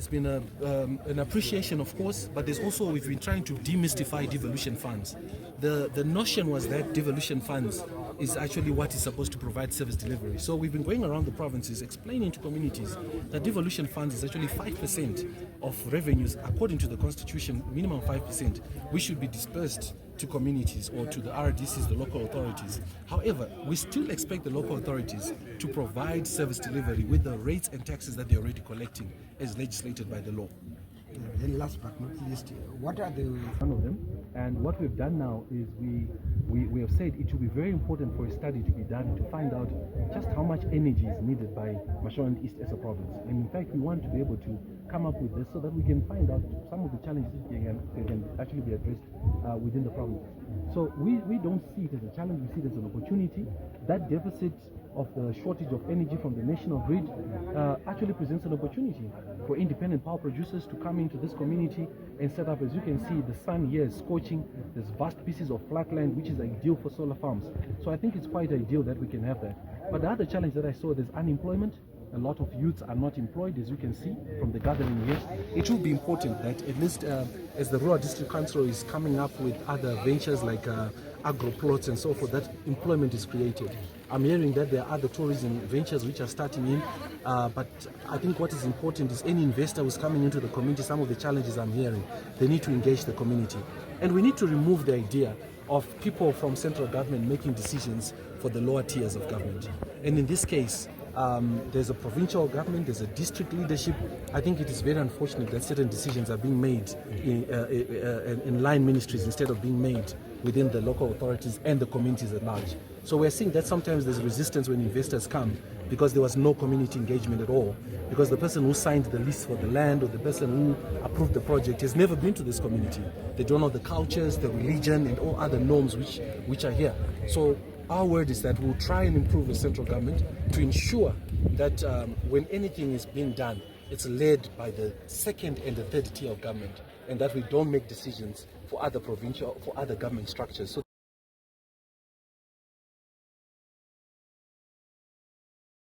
it's been an appreciation, of course, but there's also, we've been trying to demystify devolution funds. The notion was that devolution funds is actually what is supposed to provide service delivery. So we've been going around the provinces explaining to communities that devolution funds is actually 5% of revenues according to the constitution, minimum 5%, which should be dispersed to communities or to the RDCs, the local authorities. However, we still expect the local authorities to provide service delivery with the rates and taxes that they're already collecting as legislated by the law. Then last but not least, what are the... One of them, and what we've done now is we have said it will be very important for a study to be done to find out just how much energy is needed by Mashonaland East as a province. And in fact, we want to be able to come up with this so that we can find out some of the challenges that can actually be addressed within the province. So we don't see it as a challenge, we see it as an opportunity. That deficit of the shortage of energy from the national grid actually presents an opportunity for independent power producers to come into this community and set up. As you can see, the sun here is scorching. There's vast pieces of flat land, which is ideal for solar farms. So I think it's quite ideal that we can have that. But the other challenge that I saw, there's unemployment. A lot of youths are not employed, as you can see from the gathering here. It will be important that at least as the Rural District Council is coming up with other ventures like agro plots and so forth, that employment is created. I'm hearing that there are other tourism ventures which are starting in, but I think what is important is any investor who's coming into the community, some of the challenges I'm hearing, they need to engage the community. And we need to remove the idea of people from central government making decisions for the lower tiers of government. And in this case, there's a provincial government, there's a district leadership. I think it is very unfortunate that certain decisions are being made in line ministries instead of being made within the local authorities and the communities at large. So we're seeing that sometimes there's resistance when investors come because there was no community engagement at all, because the person who signed the lease for the land or the person who approved the project has never been to this community. They don't know the cultures, the religion and all other norms which are here. So our word is that we'll try and improve the central government to ensure that when anything is being done, it's led by the second and the third tier of government, and that we don't make decisions for other provincial, for other government structures. So